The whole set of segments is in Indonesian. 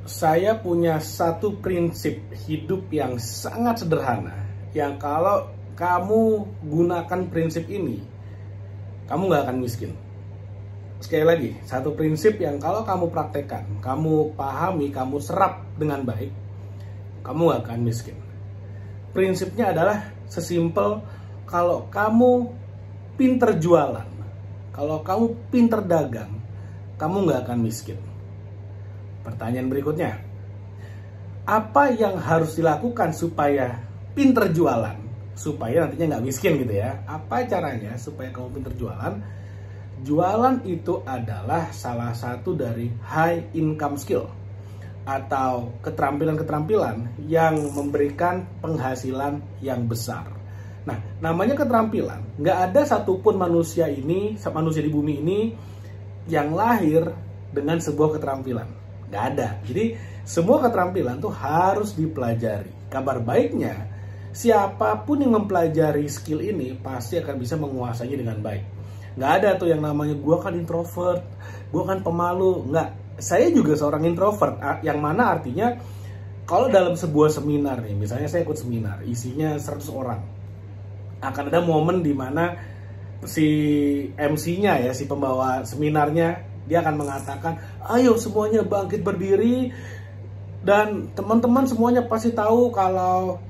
Saya punya satu prinsip hidup yang sangat sederhana, yang kalau kamu gunakan prinsip ini, kamu nggak akan miskin. Sekali lagi, satu prinsip yang kalau kamu praktekkan, kamu pahami, kamu serap dengan baik, kamu nggak akan miskin. Prinsipnya adalah sesimpel, kalau kamu pinter jualan, kalau kamu pinter dagang, kamu nggak akan miskin. Pertanyaan berikutnya, apa yang harus dilakukan supaya pinter jualan, supaya nantinya nggak miskin gitu ya? Apa caranya supaya kamu pinter jualan? Jualan itu adalah salah satu dari high income skill atau keterampilan-keterampilan yang memberikan penghasilan yang besar. Nah, namanya keterampilan. Nggak ada satupun manusia di bumi ini yang lahir dengan sebuah keterampilan. Nggak ada. Jadi semua keterampilan tuh harus dipelajari. Kabar baiknya, siapapun yang mempelajari skill ini pasti akan bisa menguasainya dengan baik. Nggak ada tuh yang namanya gue kan introvert, gue kan pemalu. Nggak. Saya juga seorang introvert, yang mana artinya kalau dalam sebuah seminar nih, misalnya saya ikut seminar isinya 100 orang, akan ada momen di mana si MC-nya ya, si pembawa seminarnya, dia akan mengatakan, ayo semuanya bangkit berdiri, dan teman-teman semuanya pasti tahu kalau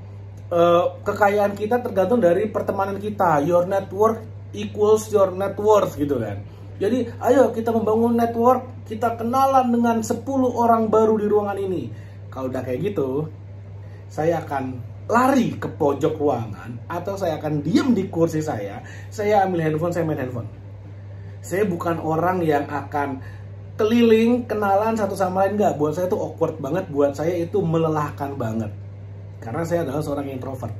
kekayaan kita tergantung dari pertemanan kita. Your network equals your net worth gitu kan. Jadi ayo kita membangun network, kita kenalan dengan 10 orang baru di ruangan ini. Kalau udah kayak gitu, saya akan lari ke pojok ruangan, atau saya akan diem di kursi saya ambil handphone, saya main handphone. Saya bukan orang yang akan keliling, kenalan satu sama lain, enggak. Buat saya itu awkward banget, buat saya itu melelahkan banget. Karena saya adalah seorang introvert.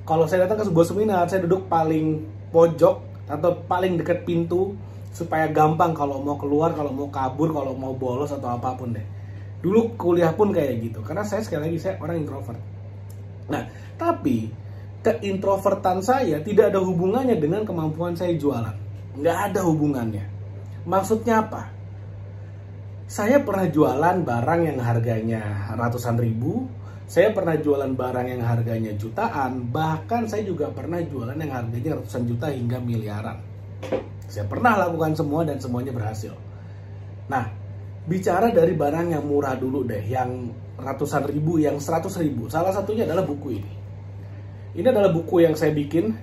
Kalau saya datang ke sebuah seminar, saya duduk paling pojok atau paling dekat pintu, supaya gampang kalau mau keluar, kalau mau kabur, kalau mau bolos atau apapun deh. Dulu kuliah pun kayak gitu, karena saya sekali lagi, saya orang introvert. Nah, tapi keintrovertan saya tidak ada hubungannya dengan kemampuan saya jualan. Nggak ada hubungannya. Maksudnya apa? Saya pernah jualan barang yang harganya ratusan ribu, saya pernah jualan barang yang harganya jutaan, bahkan saya juga pernah jualan yang harganya ratusan juta hingga miliaran. Saya pernah lakukan semua dan semuanya berhasil. Nah, bicara dari barang yang murah dulu deh, yang ratusan ribu, yang 100 ribu. Salah satunya adalah buku ini. Ini adalah buku yang saya bikin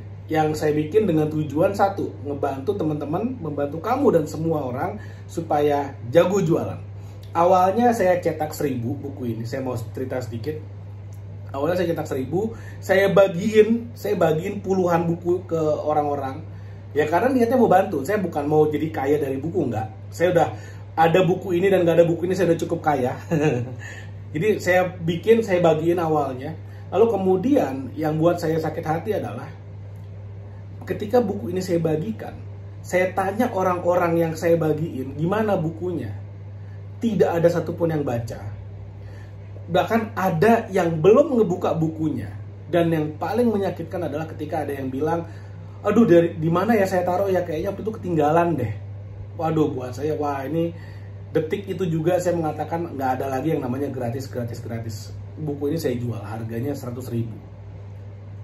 dengan tujuan satu, ngebantu teman-teman, membantu kamu dan semua orang supaya jago jualan. Awalnya saya cetak 1000 buku ini, saya mau cerita sedikit. Awalnya saya cetak 1000, saya bagiin puluhan buku ke orang-orang. Ya karena niatnya mau bantu, saya bukan mau jadi kaya dari buku, enggak. Saya udah ada buku ini dan gak ada buku ini, saya udah cukup kaya. Jadi saya bagiin awalnya. Lalu kemudian yang buat saya sakit hati adalah ketika buku ini saya bagikan, saya tanya orang-orang yang saya bagiin, gimana bukunya? Tidak ada satupun yang baca. Bahkan ada yang belum ngebuka bukunya. Dan yang paling menyakitkan adalah ketika ada yang bilang, aduh di mana ya saya taruh ya, kayaknya waktu itu ketinggalan deh. Waduh, buat saya, wah ini detik itu juga saya mengatakan nggak ada lagi yang namanya gratis. Buku ini saya jual, harganya 100 ribu.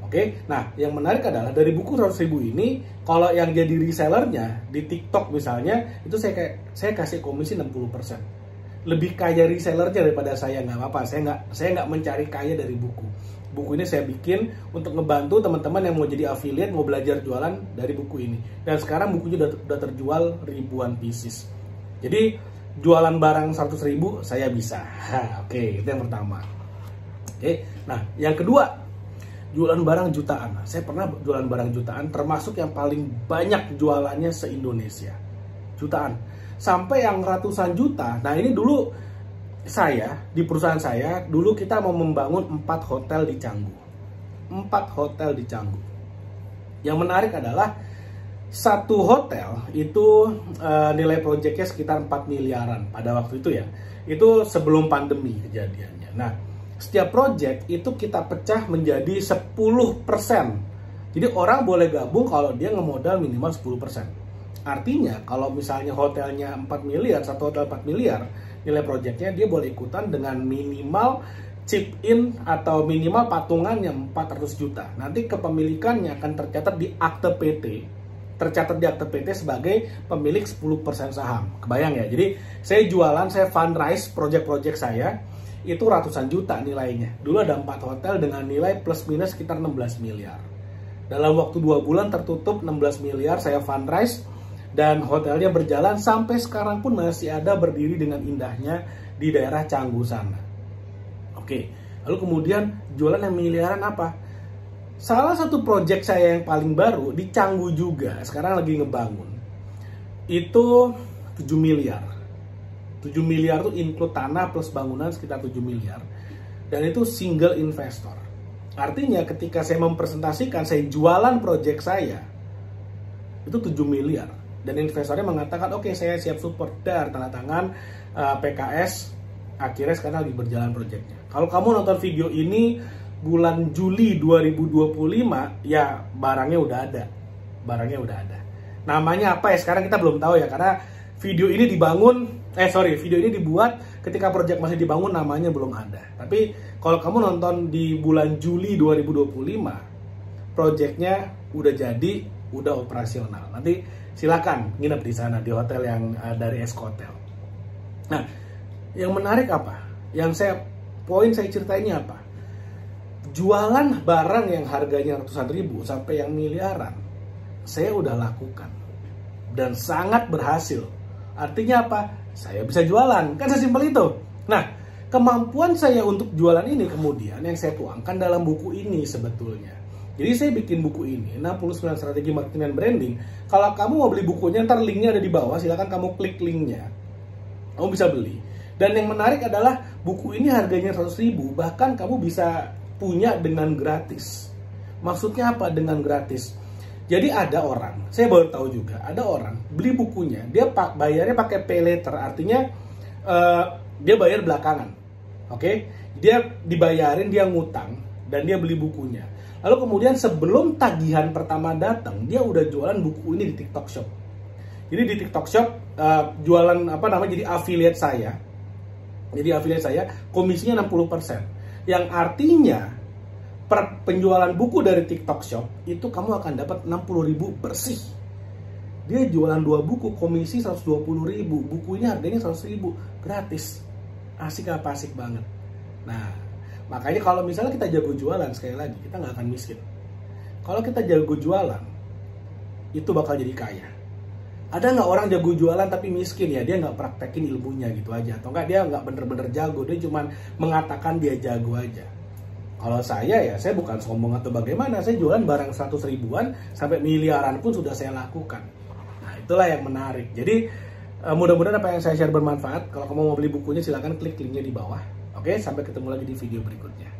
Oke, nah yang menarik adalah dari buku 100 ribu ini, kalau yang jadi resellernya di TikTok misalnya, itu saya kasih komisi 60%. Lebih kaya resellernya daripada saya, nggak apa-apa. Saya nggak mencari kaya dari buku. Buku ini saya bikin untuk ngebantu teman-teman yang mau jadi affiliate, mau belajar jualan dari buku ini. Dan sekarang bukunya udah terjual ribuan pieces. Jadi jualan barang 100 ribu saya bisa. Oke, itu yang pertama. Oke, nah yang kedua, jualan barang jutaan. Saya pernah jualan barang jutaan, termasuk yang paling banyak jualannya se-Indonesia. Jutaan. Sampai yang ratusan juta. Nah ini dulu di perusahaan saya, dulu kita mau membangun 4 hotel di Canggu. 4 hotel di Canggu. Yang menarik adalah satu hotel itu nilai proyeknya sekitar 4 miliaran pada waktu itu ya. Itu sebelum pandemi kejadiannya. Nah, setiap proyek itu kita pecah menjadi 10%. Jadi orang boleh gabung kalau dia ngemodal minimal 10%. Artinya kalau misalnya hotelnya 4 miliar, satu hotel 4 miliar, nilai projectnya, dia boleh ikutan dengan minimal chip in atau minimal patungan yang 400 juta. Nanti kepemilikannya akan tercatat di akte PT, sebagai pemilik 10% saham. Kebayang ya? Jadi saya jualan, saya fundraise project-project saya itu ratusan juta nilainya. Dulu ada 4 hotel dengan nilai plus minus sekitar 16 miliar. Dalam waktu 2 bulan tertutup 16 miliar saya fundraise, dan hotelnya berjalan sampai sekarang pun masih ada berdiri dengan indahnya di daerah Canggu sana. Oke, lalu kemudian jualan yang miliaran apa? Salah satu proyek saya yang paling baru di Canggu juga, sekarang lagi ngebangun. Itu 7 miliar. 7 miliar itu include tanah plus bangunan sekitar 7 miliar. Dan itu single investor. Artinya ketika saya mempresentasikan, saya jualan proyek saya, itu 7 miliar. Dan investornya mengatakan, oke, saya siap support, dar tanda tangan PKS, akhirnya sekarang lagi berjalan proyeknya. Kalau kamu nonton video ini bulan Juli 2025, ya barangnya udah ada. Barangnya udah ada. Namanya apa ya sekarang kita belum tahu ya, karena video ini video ini dibuat ketika proyek masih dibangun, namanya belum ada. Tapi kalau kamu nonton di bulan Juli 2025, proyeknya udah jadi, udah operasional. Nanti silakan nginep di sana di hotel yang dari Eskotel. Nah, yang menarik apa? Yang saya ceritainnya apa? Jualan barang yang harganya ratusan ribu sampai yang miliaran, saya udah lakukan dan sangat berhasil. Artinya apa? Saya bisa jualan, kan sesimpel itu. Nah, kemampuan saya untuk jualan ini kemudian yang saya tuangkan dalam buku ini sebetulnya. Jadi saya bikin buku ini, 69 Strategi Marketing dan Branding. Kalau kamu mau beli bukunya, ntar linknya ada di bawah, silahkan kamu klik linknya. Kamu bisa beli. Dan yang menarik adalah buku ini harganya 100 ribu, bahkan kamu bisa punya dengan gratis. Maksudnya apa dengan gratis? Jadi ada orang, saya baru tahu juga, ada orang beli bukunya, dia bayarnya pakai pay later, artinya dia bayar belakangan. Oke? Dia dibayarin, dia ngutang, dan dia beli bukunya. Lalu kemudian sebelum tagihan pertama datang, dia udah jualan buku ini di TikTok Shop. Jadi di TikTok Shop jualan jadi affiliate saya. Jadi affiliate saya komisinya 60%. Yang artinya per penjualan buku dari TikTok Shop itu kamu akan dapat 60 ribu bersih. Dia jualan 2 buku komisi 120 ribu. Buku ini harganya 100 ribu gratis. Asik apa asik banget. Nah, makanya kalau misalnya kita jago jualan, sekali lagi kita nggak akan miskin. Kalau kita jago jualan, itu bakal jadi kaya. Ada nggak orang jago jualan tapi miskin ya? Dia nggak praktekin ilmunya gitu aja. Atau nggak dia nggak bener-bener jago, dia cuma mengatakan dia jago aja. Kalau saya bukan sombong atau bagaimana. Saya jualan barang 100 ribuan sampai miliaran pun sudah saya lakukan. Nah, itulah yang menarik. Jadi mudah-mudahan apa yang saya share bermanfaat. Kalau kamu mau beli bukunya silahkan klik linknya di bawah. Oke, sampai ketemu lagi di video berikutnya.